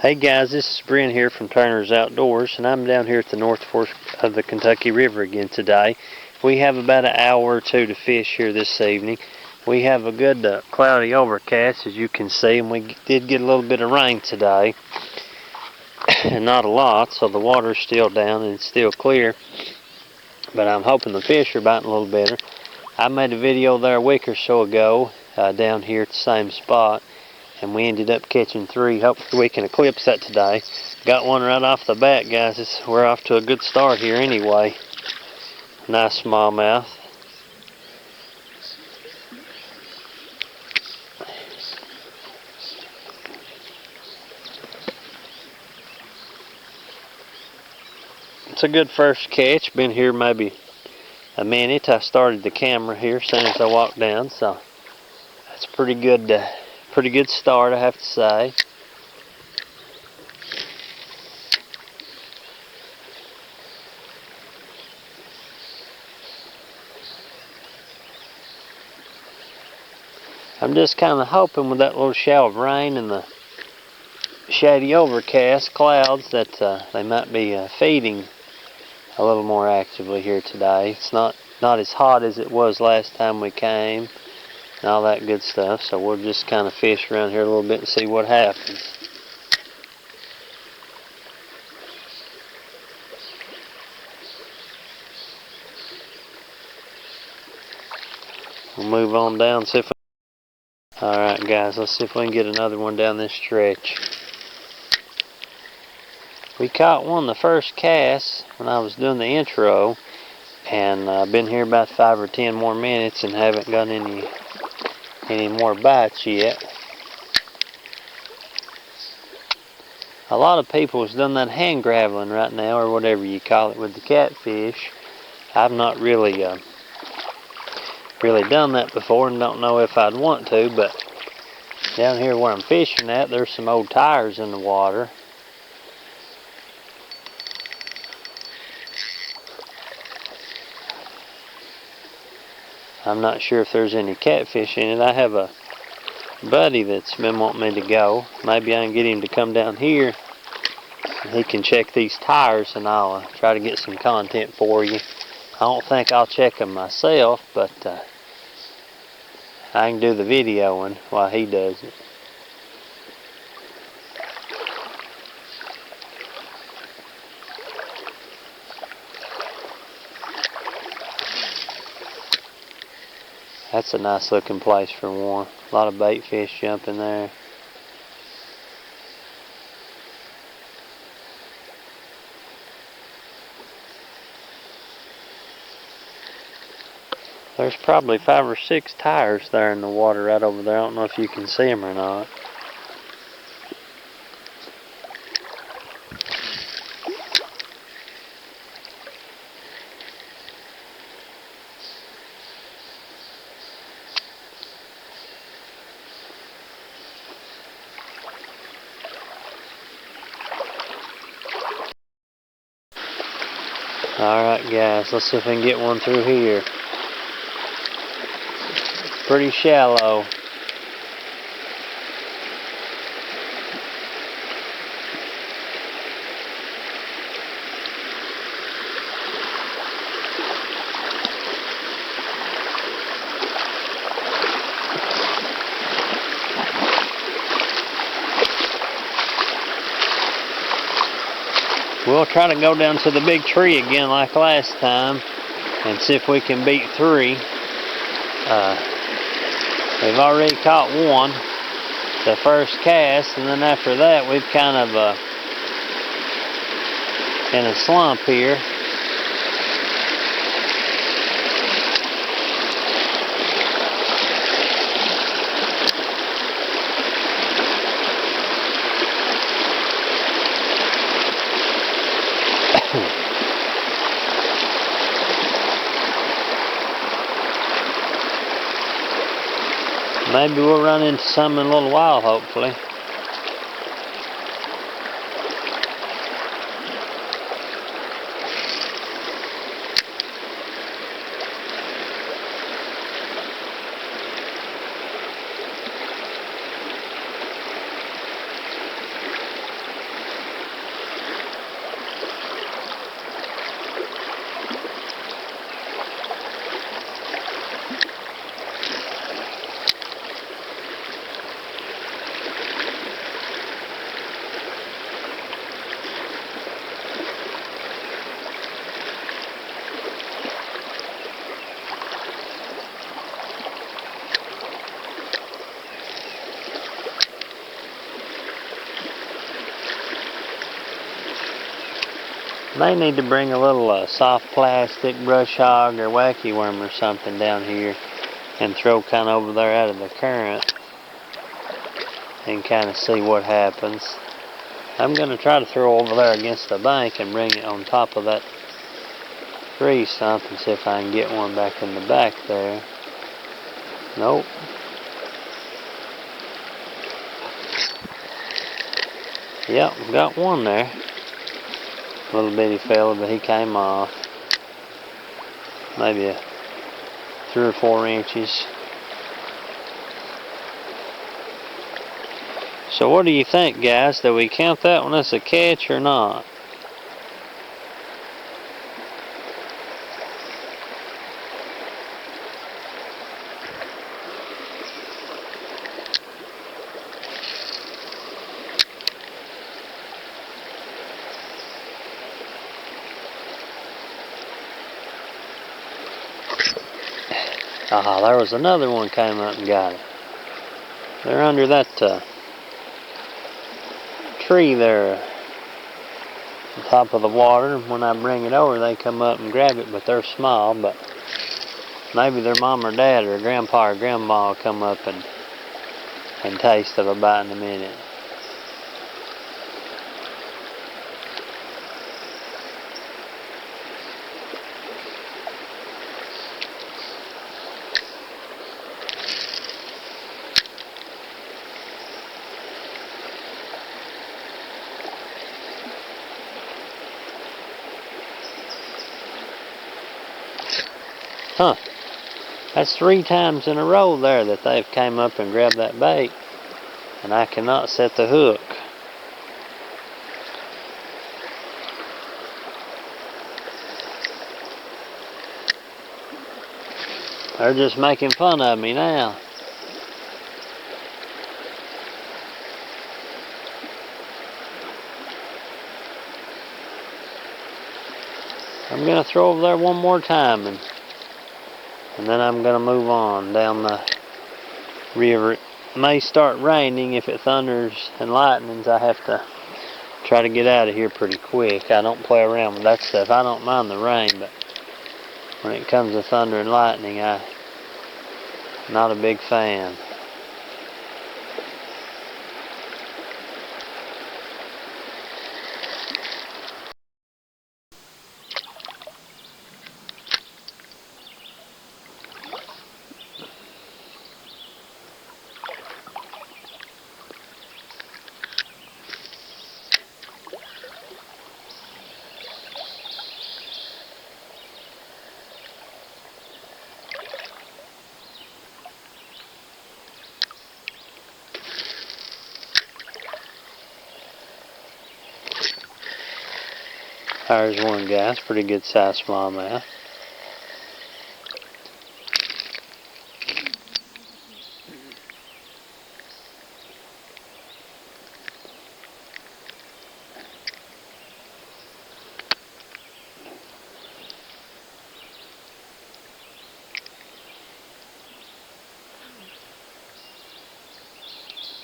Hey guys, this is Brent here from Turner's Outdoors, and I'm down here at the North Fork of the Kentucky River again today. We have about an hour or two to fish here this evening. We have a good cloudy overcast, as you can see, and we did get a little bit of rain today, and not a lot, so the water's still down and it's still clear, but I'm hoping the fish are biting a little better. I made a video there a week or so ago down here at the same spot, and we ended up catching 3. Hopefully we can eclipse that today. Got one right off the bat, guys. We're off to a good start here anyway. Nice smallmouth. It's a good first catch. Been here maybe a minute. I started the camera here as soon as I walked down, so that's pretty good start, I have to say. I'm just kind of hoping with that little shower of rain and the shady overcast clouds that they might be feeding a little more actively here today. It's not as hot as it was last time we came and all that good stuff, so we'll just kind of fish around here a little bit and see what happens. We'll move on down, see if we... Alright guys, let's see if we can get another one down this stretch. We caught one the first cast when I was doing the intro, and I've been here about 5 or 10 more minutes and haven't got any more bites yet. A lot of people has done that hand graveling right now, or whatever you call it, with the catfish. I've not really done that before and don't know if I'd want to, but down here where I'm fishing at, there's some old tires in the water. I'm not sure if there's any catfish in it. I have a buddy that's been wanting me to go. Maybe I can get him to come down here and he can check these tires, and I'll try to get some content for you. I don't think I'll check them myself, but I can do the videoing while he does it. That's a nice looking place for one. A lot of bait fish jumping there. There's probably 5 or 6 tires there in the water right over there. I don't know if you can see them or not. Alright guys, let's see if we can get one through here. Pretty shallow. We'll try to go down to the big tree again like last time and see if we can beat 3. We've already caught one, the first cast, and then after that we've kind of in a slump here. Maybe we'll run into some in a little while, hopefully. May need to bring a little soft plastic brush hog or wacky worm or something down here and throw kind of over there out of the current and kind of see what happens. I'm going to try to throw over there against the bank and bring it on top of that tree stump and see if I can get one back in the back there. Nope. Yep, got one there. Little bitty fella, but he came off. Maybe 3 or 4 inches. So what do you think, guys? Do we count that one as a catch or not? Ah, there was another one came up and got it. They're under that tree there on top of the water. When I bring it over, they come up and grab it, but they're small. But maybe their mom or dad or grandpa or grandma will come up and taste of a bite in a minute. Huh. That's 3 times in a row there that they've came up and grabbed that bait. And I cannot set the hook. They're just making fun of me now. I'm going to throw over there one more time and then I'm going to move on down the river. It may start raining. If it thunders and lightnings, I have to try to get out of here pretty quick. I don't play around with that stuff. I don't mind the rain, but when it comes to thunder and lightning, I'm not a big fan. There's one, guys. Pretty good sized smallmouth.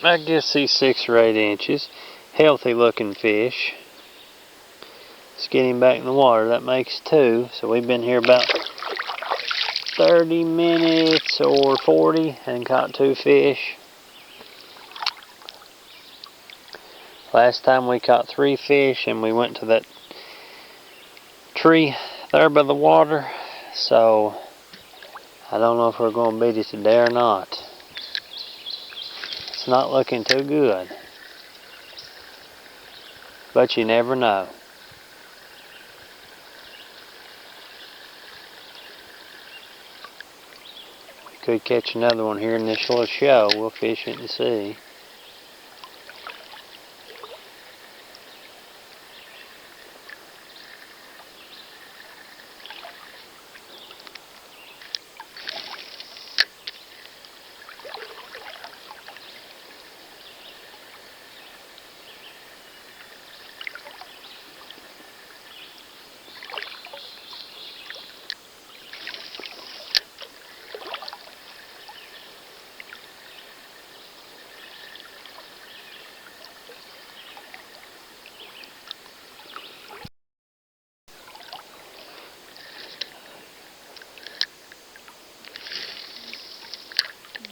I guess he's 6 or 8 inches. Healthy looking fish. Let's get him back in the water. That makes 2. So we've been here about 30 minutes or 40 and caught 2 fish. Last time we caught 3 fish and we went to that tree there by the water. So I don't know if we're going to beat it today or not. It's not looking too good. But you never know. Could catch another one here in this little show. We'll fish it and see.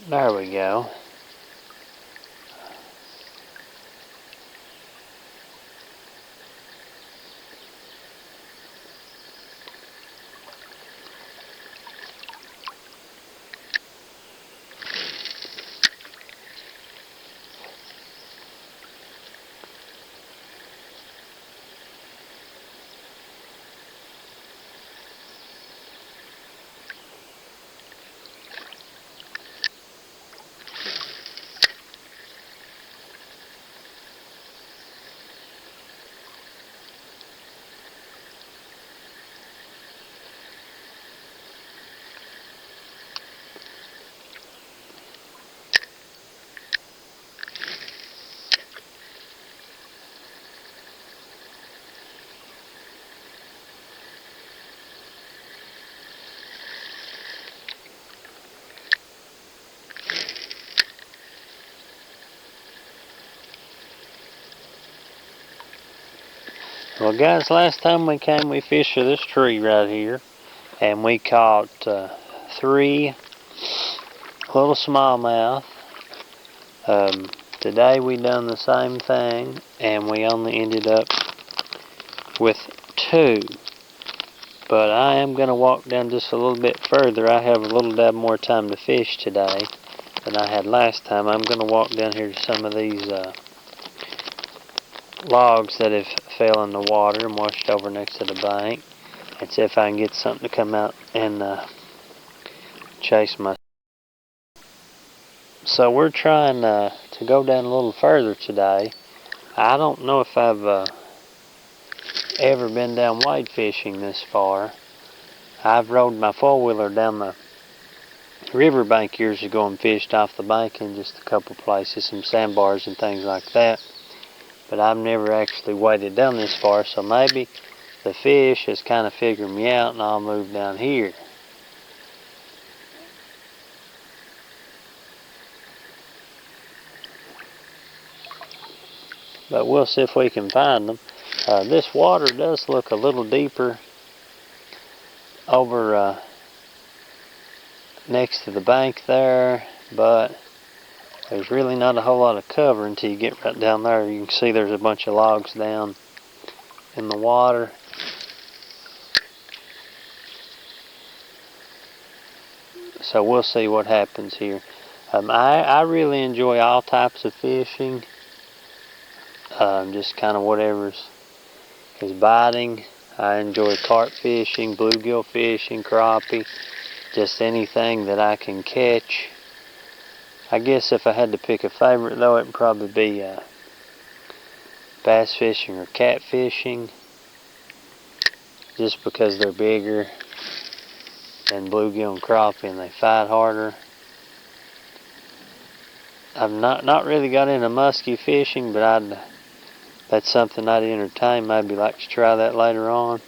There we go. Well guys, last time we came we fished for this tree right here, and we caught 3 little smallmouth. Today we done the same thing, and we only ended up with 2. But I am going to walk down just a little bit further. I have a little bit more time to fish today than I had last time. I'm going to walk down here to some of these logs that have fell in the water and washed over next to the bank, and see if I can get something to come out and chase my. So we're trying to go down a little further today. I don't know if I've ever been down wade fishing this far. I've rode my 4-wheeler down the riverbank years ago and fished off the bank in just a couple places, some sandbars and things like that. But I've never actually waded down this far, so maybe the fish has kind of figured me out and I'll move down here. But we'll see if we can find them. This water does look a little deeper over next to the bank there, but there's really not a whole lot of cover until you get right down there. You can see there's a bunch of logs down in the water. So we'll see what happens here. I really enjoy all types of fishing. Just kind of whatever is biting. I enjoy carp fishing, bluegill fishing, crappie, just anything that I can catch. I guess if I had to pick a favorite though, it'd probably be bass fishing or cat fishing, just because they're bigger than bluegill and crappie and they fight harder. I've not really got into musky fishing, but that's something I'd entertain. Maybe like to try that later on.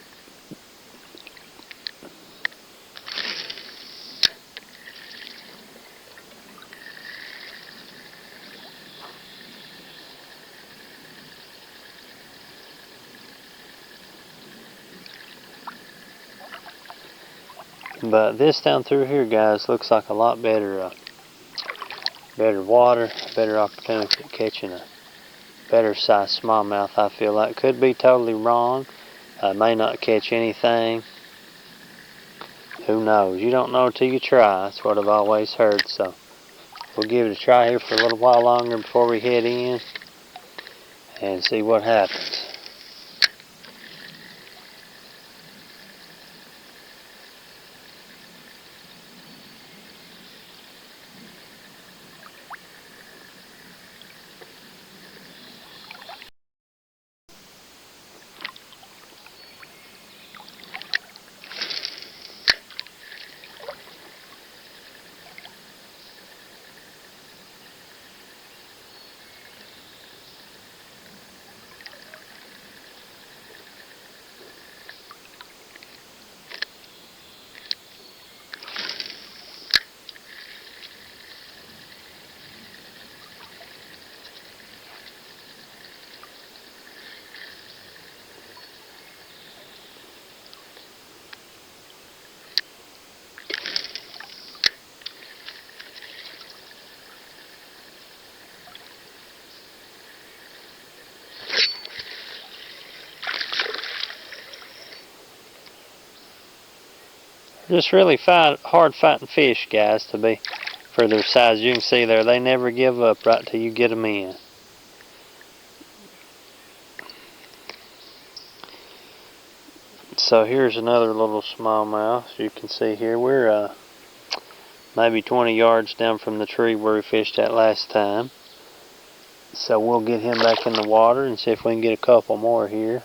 But this down through here, guys, looks like a lot better better water, better opportunity at catching a better sized smallmouth. I feel like could be totally wrong. I may not catch anything. Who knows? You don't know until you try. That's what I've always heard. So we'll give it a try here for a little while longer before we head in and see what happens. just really hard fighting fish, guys, to be for their size. You can see there, they never give up right till you get them in. So here's another little smallmouth. You can see here we're maybe 20 yards down from the tree where we fished at last time. So we'll get him back in the water and see if we can get a couple more here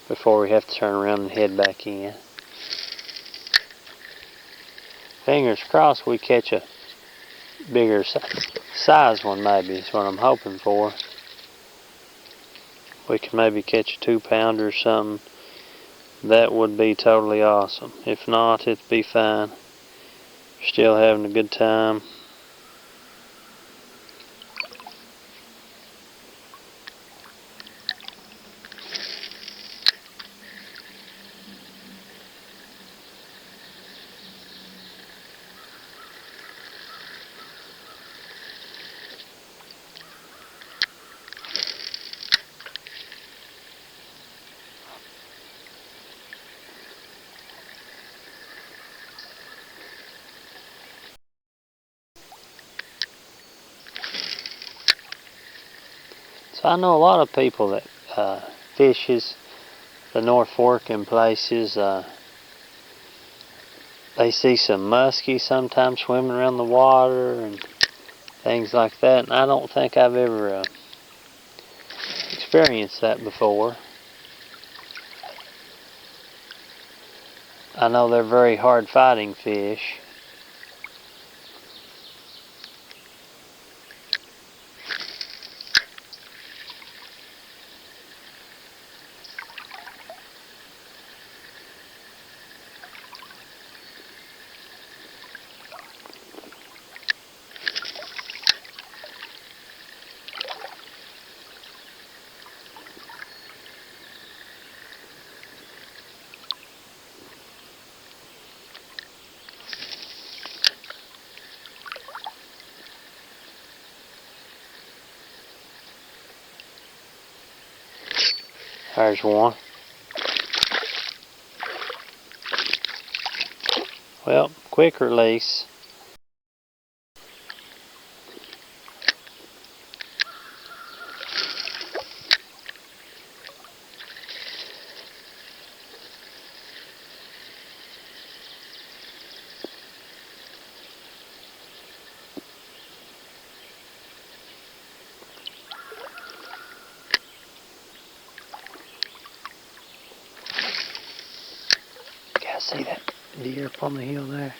before we have to turn around and head back in. Fingers crossed we catch a bigger size one, maybe is what I'm hoping for. We can maybe catch a 2-pounder or something. That would be totally awesome. If not, it'd be fine. Still having a good time. So I know a lot of people that fishes the North Fork in places. They see some musky sometimes swimming around the water and things like that. And I don't think I've ever experienced that before. I know they're very hard fighting fish. There's one. Well, quick release. See that deer up on the hill there?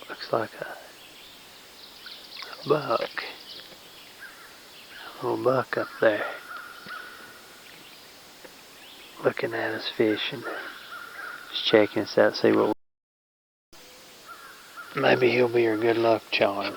Looks like a buck. A little buck up there. Looking at us fishing. Just checking us out, see what maybe he'll be our good luck charm.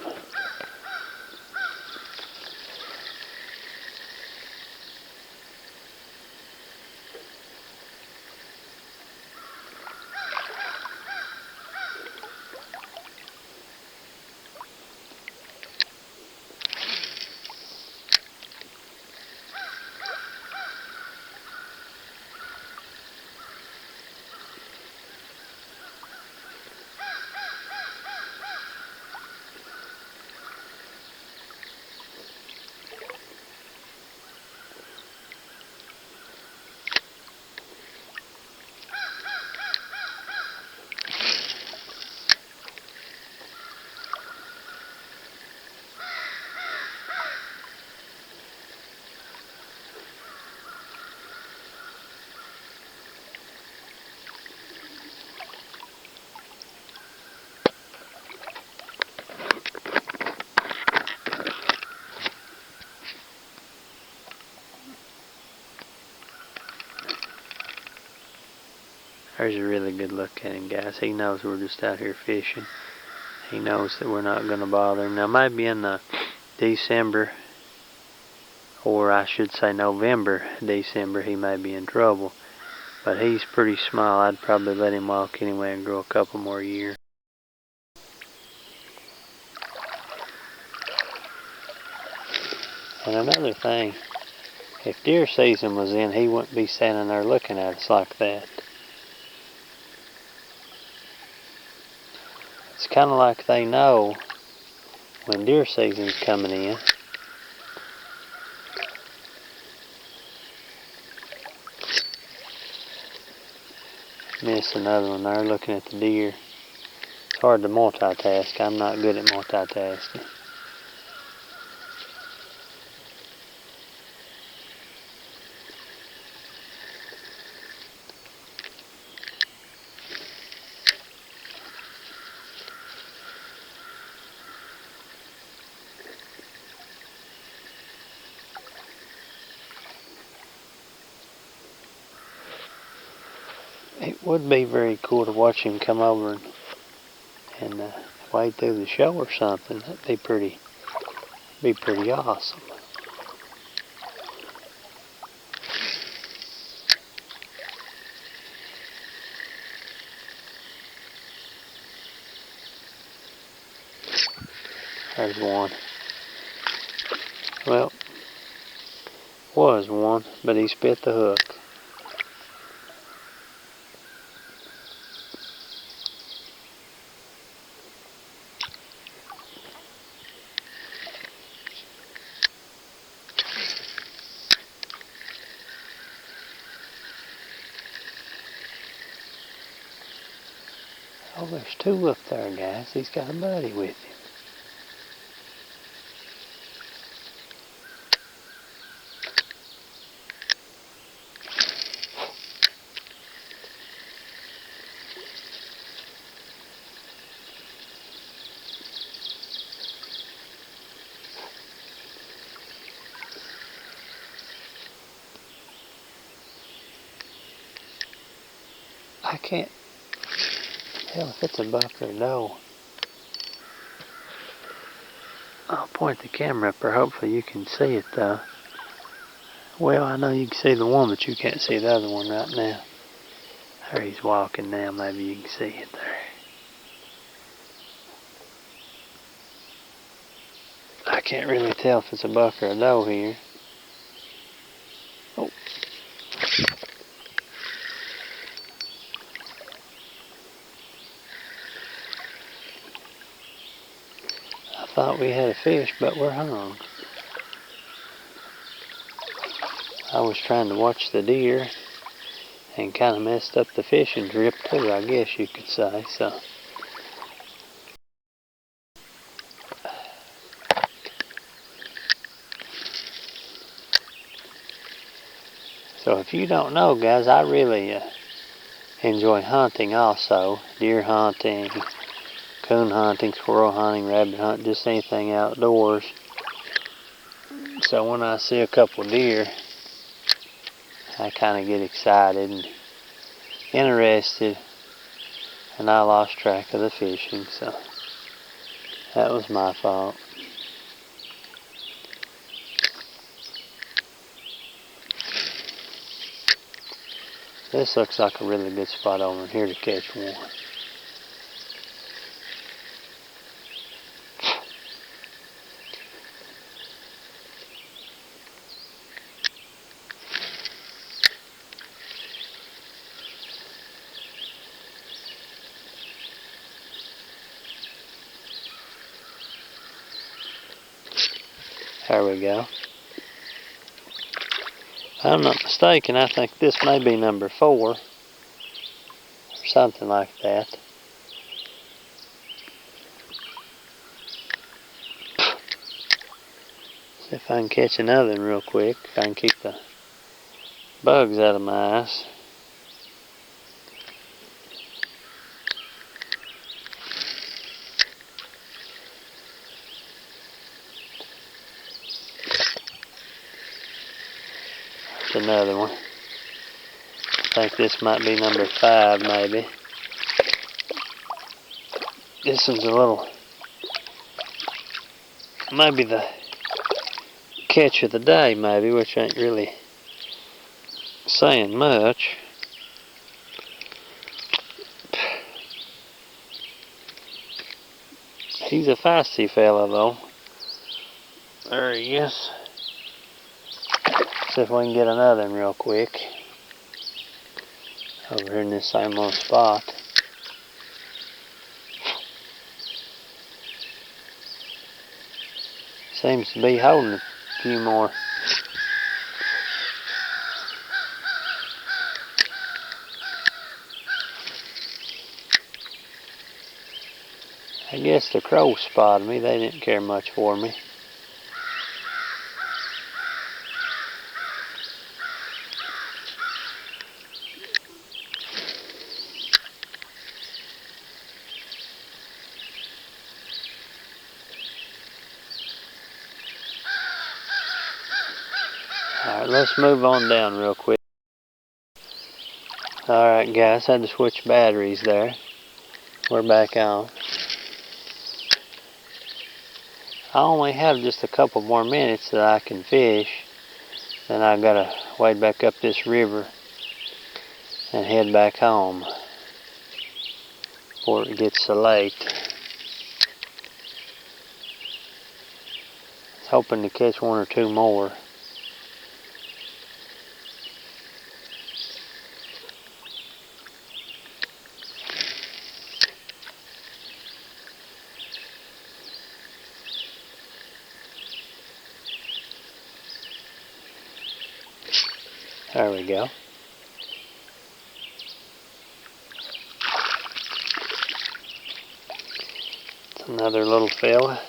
There's a really good look at him, guys. He knows we're just out here fishing. He knows that we're not going to bother him. Now, maybe in December, or I should say November, December, he may be in trouble. But he's pretty small. I'd probably let him walk anyway and grow a couple more years. And another thing, if deer season was in, he wouldn't be standing there looking at us like that. kind of like they know when deer season's coming in. Missed another one there looking at the deer. It's hard to multitask. I'm not good at multitasking. It would be very cool to watch him come over and wade through the show or something. That'd be pretty awesome. There's one. Well, was one, but he spit the hook. Oh, there's two up there, guys. He's got a buddy with him. I can't tell if it's a buck or a doe. I'll point the camera up there. Hopefully you can see it though. Well, I know you can see the one, but you can't see the other one right now. There he's walking now. Maybe you can see it there. I can't really tell if it's a buck or a doe here. Oh. I thought we had a fish, but we're hung. I was trying to watch the deer and kind of messed up the fishing trip too, I guess you could say. So if you don't know, guys, I really enjoy hunting also. Deer hunting, coon hunting, squirrel hunting, rabbit hunting, just anything outdoors. So when I see a couple deer, I kind of get excited and interested, and I lost track of the fishing, so that was my fault. This looks like a really good spot over here to catch one. There we go. If I'm not mistaken, I think this may be number 4 or something like that. See if I can catch another one real quick. If I can keep the bugs out of my eyes. There's another one. I think this might be number 5 maybe. This one's a little, maybe the catch of the day maybe, which ain't really saying much. He's a feisty fella though. There he is. See if we can get another one real quick. Over here in this same little spot. Seems to be holding a few more. I guess the crows spotted me. They didn't care much for me. Alright, let's move on down real quick. Alright guys, had to switch batteries there. We're back on. I only have just a couple more minutes that I can fish. Then I gotta wade back up this river and head back home before it gets so late. I was hoping to catch one or two more. There we go. It's another little fella.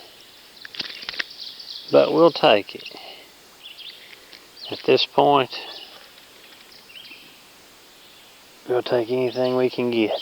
But we'll take it. At this point, we'll take anything we can get.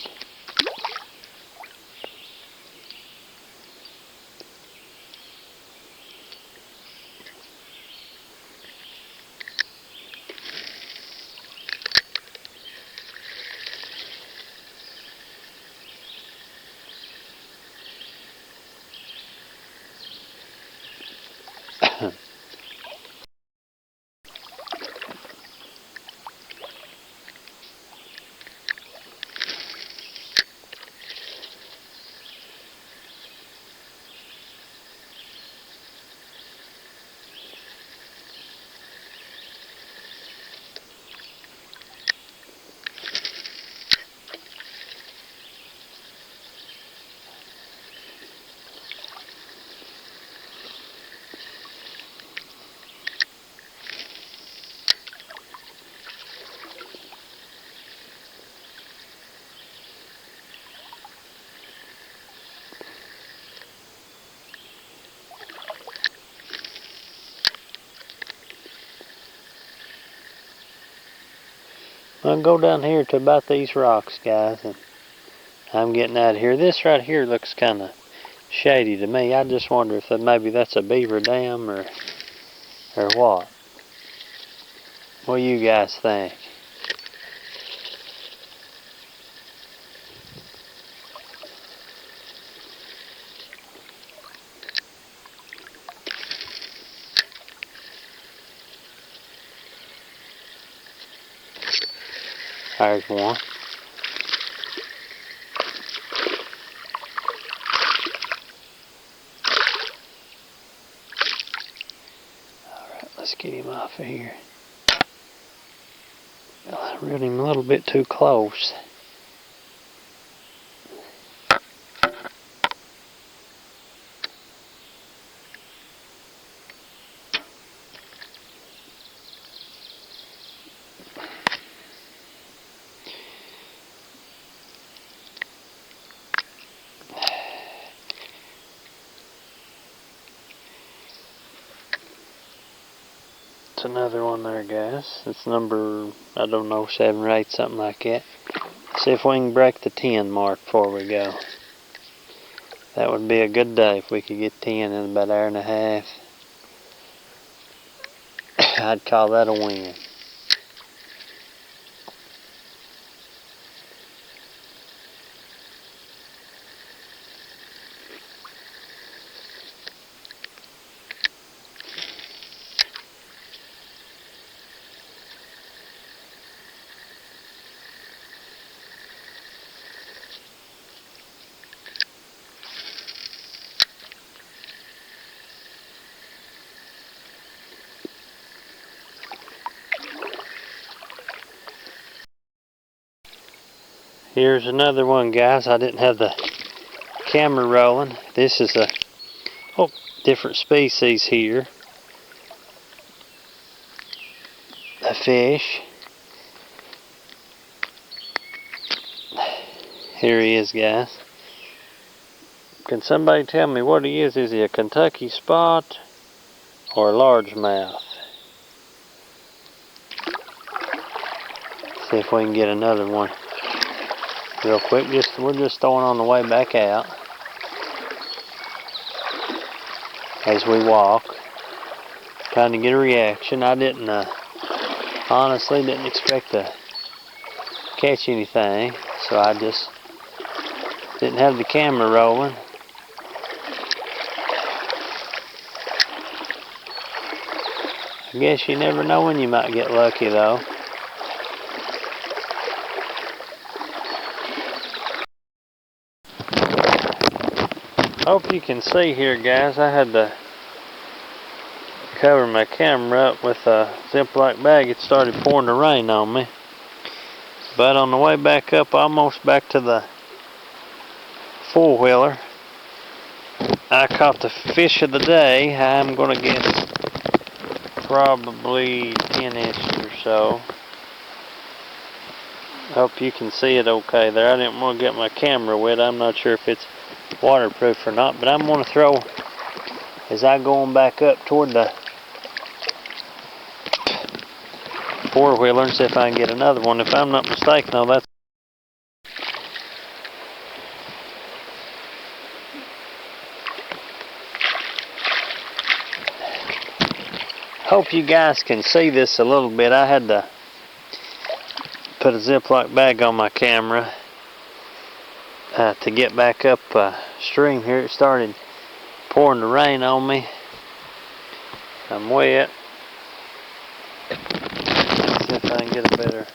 I'll go down here to about these rocks, guys, and I'm getting out of here. This right here looks kind of shady to me. I just wonder if maybe that's a beaver dam or what. What do you guys think? There's one. Alright, let's get him off of here. Well, I reeled him a little bit too close. It's another one there, guys. It's number, I don't know, 7 or 8, something like that. See if we can break the 10 mark before we go. That would be a good day if we could get 10 in about an hour and a half. I'd call that a win. Here's another one, guys. I didn't have the camera rolling. This is a, oh, different species here of fish. Here he is, guys. Can somebody tell me what he is? Is he a Kentucky spot or a largemouth? See if we can get another one real quick. We're just throwing on the way back out as we walk, trying to get a reaction. I didn't honestly didn't expect to catch anything, so I just didn't have the camera rolling. I guess you never know when you might get lucky, though. Hope you can see here, guys. I had to cover my camera up with a Ziploc bag. It started pouring the rain on me. But on the way back up, almost back to the four-wheeler, I caught the fish of the day. I'm going to guess probably 10 inches or so. Hope you can see it okay there. I didn't want to get my camera wet. I'm not sure if it's waterproof or not, but I'm going to throw, as I go on back up toward the four-wheeler, and see if I can get another one. If I'm not mistaken, though, that's hope you guys can see this a little bit. I had to put a Ziploc bag on my camera to get back up stream here. It started pouring the rain on me. I'm wet. Let's see if I can get a better.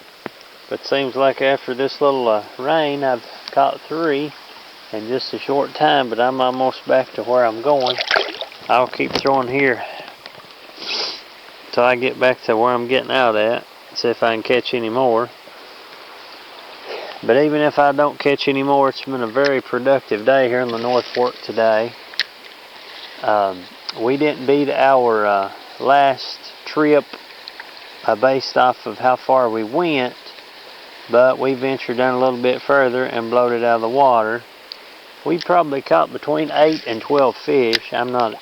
But seems like after this little rain, I've caught 3 in just a short time. But I'm almost back to where I'm going. I'll keep throwing here till I get back to where I'm getting out at. See if I can catch any more. But even if I don't catch any more, it's been a very productive day here in the North Fork today. We didn't beat our last trip based off of how far we went, but we ventured down a little bit further and blowed it out of the water. We probably caught between 8 and 12 fish. I'm not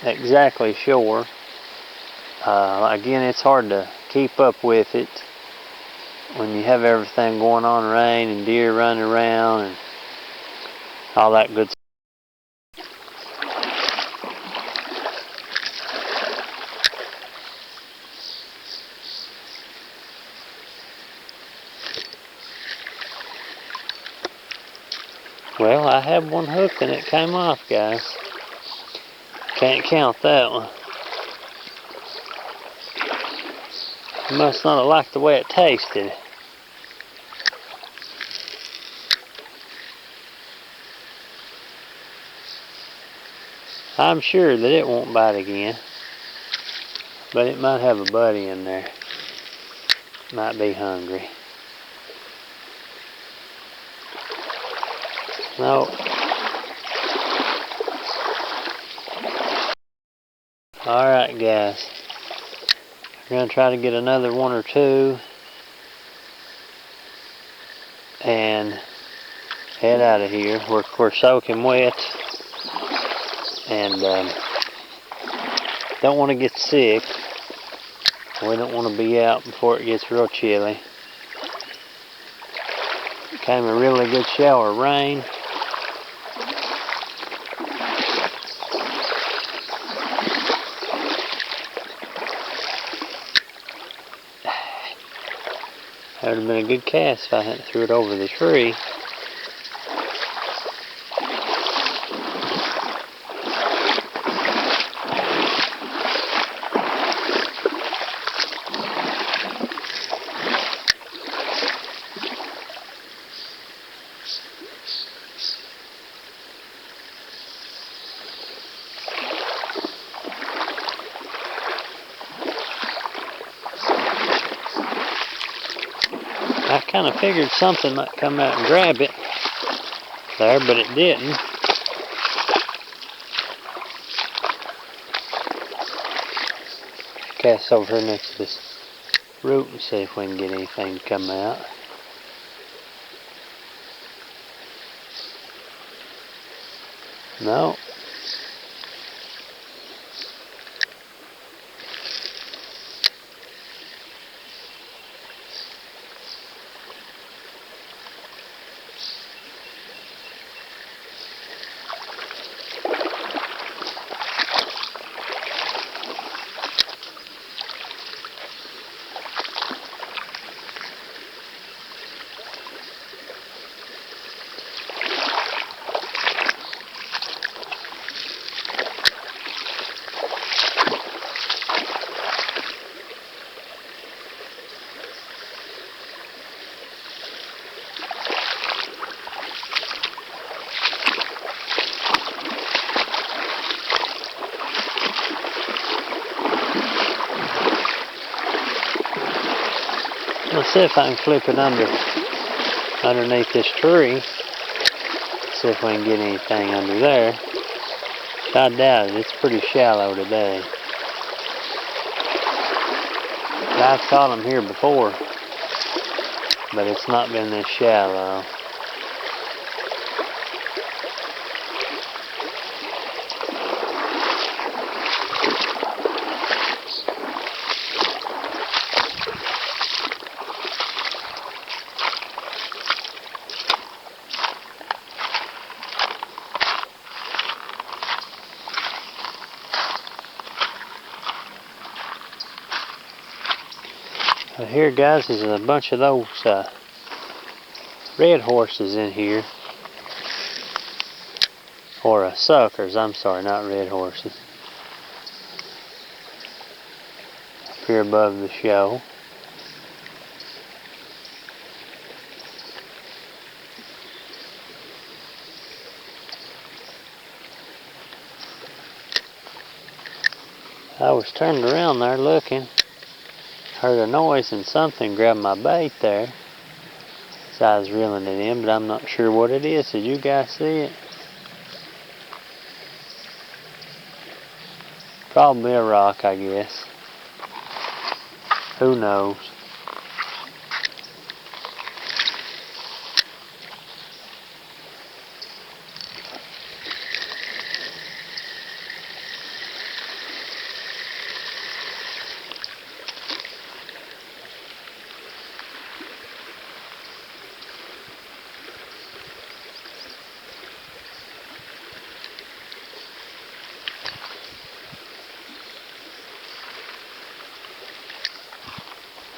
exactly sure. Again, it's hard to keep up with it when you have everything going on, rain and deer running around and all that good stuff. Well, I had one hooked and it came off, guys. Can't count that one. Must not have liked the way it tasted. I'm sure that it won't bite again, but it might have a buddy in there. Might be hungry. No. Alright, guys. We're going to try to get another 1 or 2 and head out of here. We're soaking wet and don't want to get sick. We don't want to be out before it gets real chilly. Came a really good shower of rain. That would have been a good cast if I hadn't threw it over the tree. I kind of figured something might come out and grab it there, but it didn't. cast over here next to this root and see if we can get anything to come out. No. Let's see if I can flip it underneath this tree. See if we can get anything under there. I doubt it. It's pretty shallow today. I've caught them here before, but it's not been this shallow. Here, guys, is a bunch of those red horses in here, or suckers. I'm sorry, not red horses. Up here above the show. I was turned around there looking. Heard a noise and something grabbed my bait there. So I was reeling it in, but I'm not sure what it is. Did you guys see it? Probably a rock, I guess. Who knows?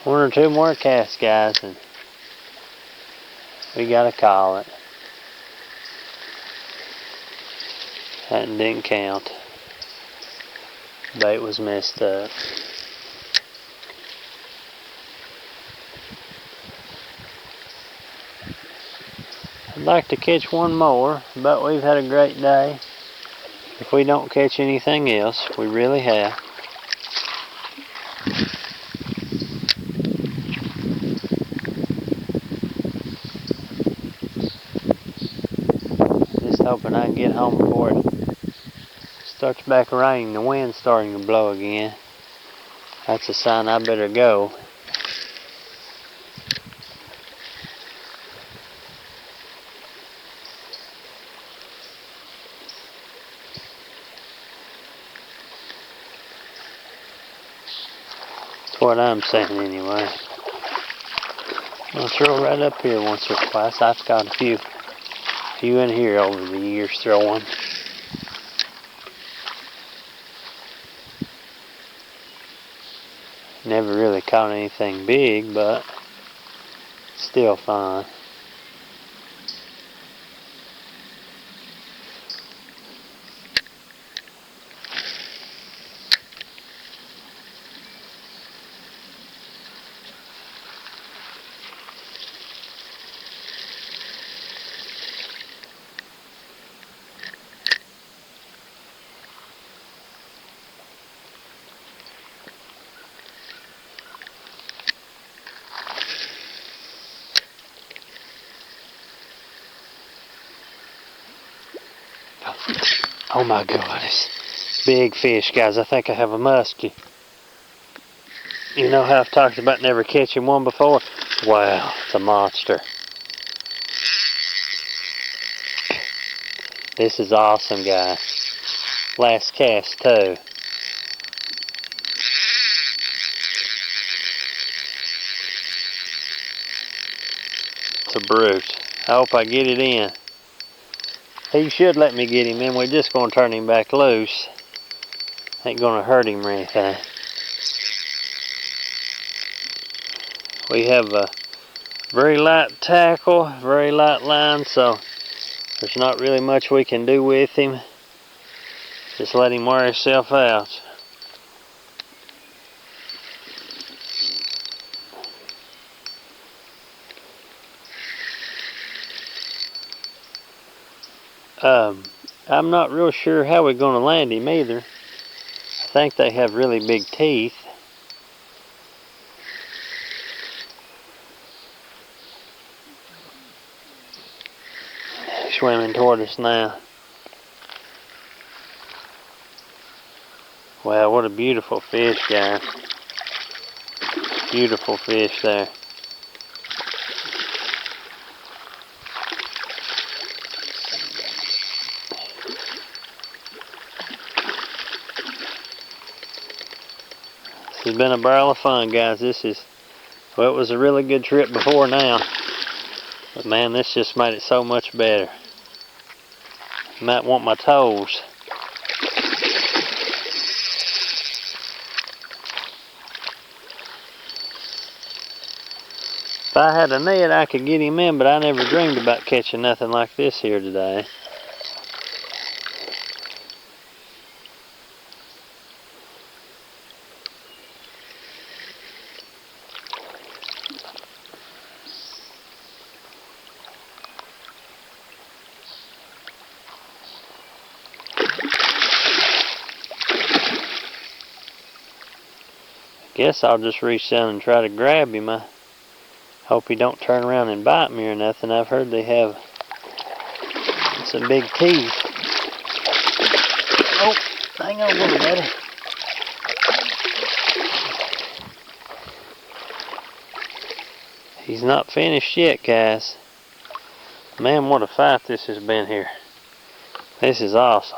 One or two more casts, guys, and we gotta call it. That didn't count. Bait was messed up. I'd like to catch one more, but we've had a great day. If we don't catch anything else, we really have. Hoping I can get home before it starts back raining. The wind's starting to blow again. That's a sign I better go. That's what I'm saying anyway. I'll throw right up here once or twice. I've got a few in here over the years throwing. Never really caught anything big, but still fun. Oh my goodness. Big fish, guys. I think I have a musky. You know how I've talked about never catching one before? Wow, it's a monster. This is awesome, guys. Last cast, too. It's a brute. I hope I get it in. He should let me get him in. We're just going to turn him back loose. Ain't going to hurt him or anything. We have a very light tackle, very light line, so there's not really much we can do with him. Just let him wear himself out. I'm not real sure how we're going to land him either. I think they have really big teeth. Swimming toward us now. Wow, what a beautiful fish, guys. Beautiful fish there. This has been a barrel of fun, guys. Well, it was a really good trip before now. But man, this just made it so much better. You might want my toes. If I had a net, I could get him in, but I never dreamed about catching nothing like this here today. Guess I'll just reach down and try to grab him. I hope he don't turn around and bite me or nothing. I've heard they have some big teeth. Oh, hang on a little bit. He's not finished yet, guys. Man, what a fight this has been here. This is awesome.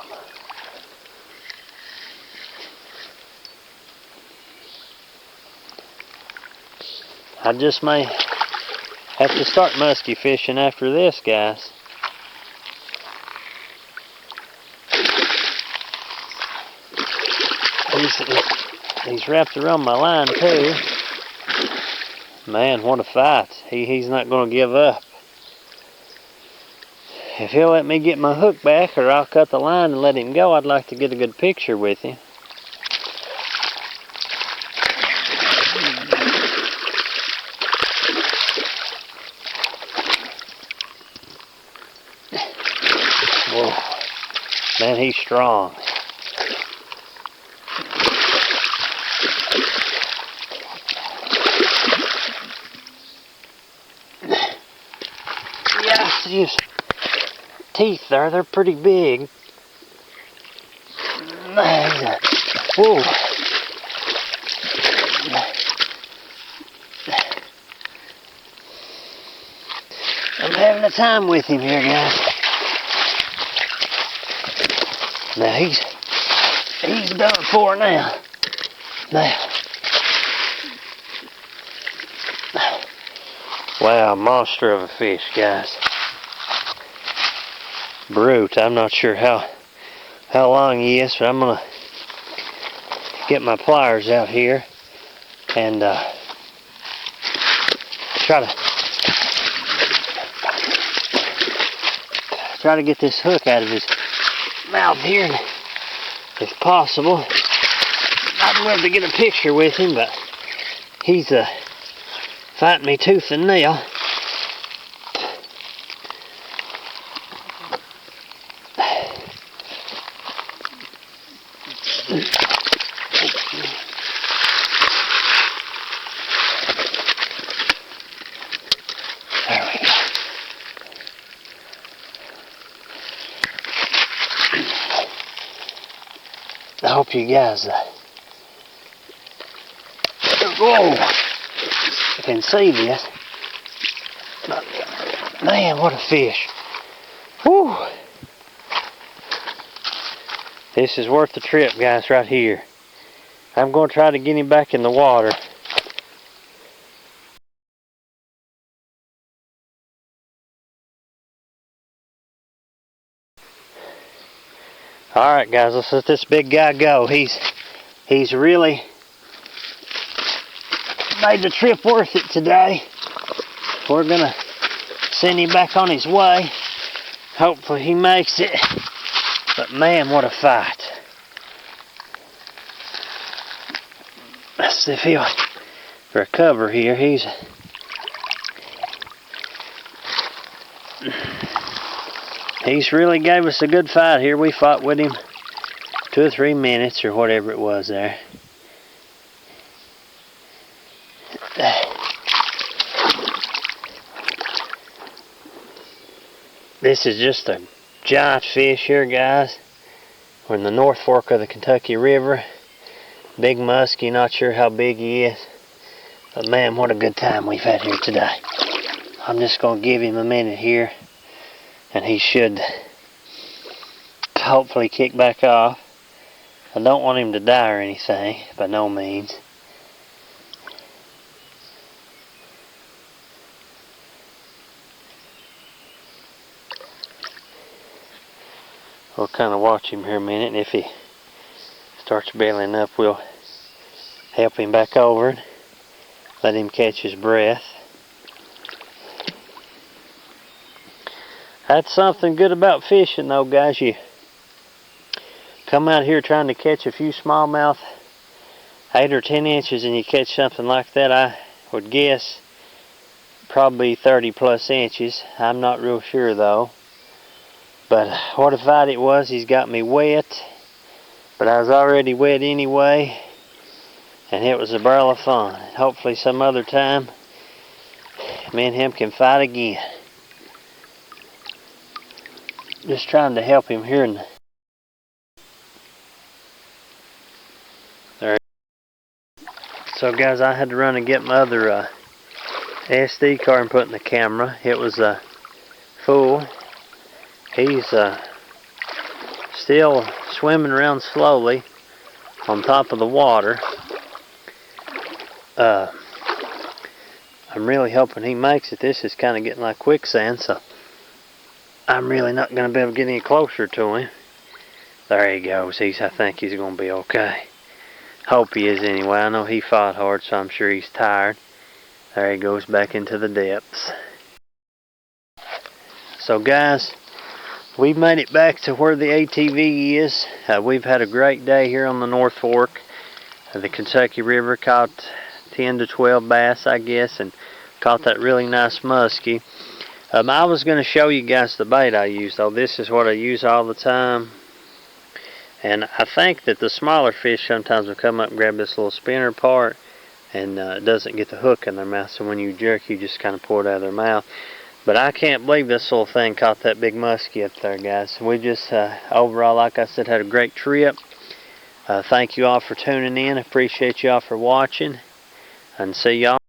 I just may have to start musky fishing after this, guys. He's wrapped around my line too. Man, what a fight. He's not going to give up. If he'll let me get my hook back, or I'll cut the line and let him go, I'd like to get a good picture with him. Whoa. Man, he's strong. Yeah, his teeth there, they're pretty big. Whoa. I'm having a time with him here, guys. Now he's done for now. Wow, monster of a fish, guys. Brute. I'm not sure how long he is, but I'm gonna get my pliers out here and try to get this hook out of his mouth here, if possible. I'd love to get a picture with him, but he's fighting me tooth and nail. There we go. I hope you guys Whoa! You can see this. Man, what a fish. Whew! This is worth the trip, guys, right here. I'm going to try to get him back in the water. Alright, guys, let's let this big guy go. He's really made the trip worth it today. We're going to send him back on his way. Hopefully he makes it. But man, what a fight. Let's see if he'll recover here. He's really gave us a good fight here. We fought with him 2 or 3 minutes or whatever it was there. This is just a giant fish here, guys. We're in the North Fork of the Kentucky River. Big musky, not sure how big he is. But man, what a good time we've had here today. I'm just going to give him a minute here. And he should hopefully kick back off. I don't want him to die or anything, by no means. We'll kind of watch him here a minute, and if he starts bailing up, we'll help him back over and let him catch his breath. That's something good about fishing though, guys. You come out here trying to catch a few smallmouth 8 or 10 inches and you catch something like that, I would guess probably 30 plus inches. I'm not real sure though. But what a fight it was. He's got me wet. But I was already wet anyway. And it was a barrel of fun. Hopefully some other time me and him can fight again. Just trying to help him here. There. So guys, I had to run and get my other SD card and put in the camera. It was full. He's still swimming around slowly on top of the water. I'm really hoping he makes it. This is kind of getting like quicksand, so I'm really not going to be able to get any closer to him. There he goes. I think he's going to be okay. Hope he is anyway. I know he fought hard, so I'm sure he's tired. There he goes back into the depths. So guys, we've made it back to where the ATV is. We've had a great day here on the North Fork of the Kentucky River. Caught 10 to 12 bass, I guess, and caught that really nice musky. I was going to show you guys the bait I use, though. This is what I use all the time. And I think that the smaller fish sometimes will come up and grab this little spinner part and it doesn't get the hook in their mouth. So when you jerk, you just kind of pull it out of their mouth. But I can't believe this little thing caught that big muskie up there, guys. We just, overall, like I said, had a great trip. Thank you all for tuning in. Appreciate you all for watching. And see y'all.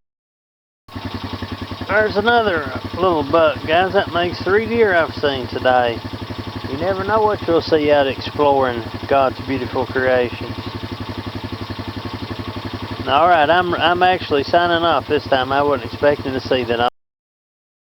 There's another little buck, guys. That makes 3 deer I've seen today. You never know what you'll see out exploring God's beautiful creations. Alright, I'm actually signing off this time. I wasn't expecting to see that.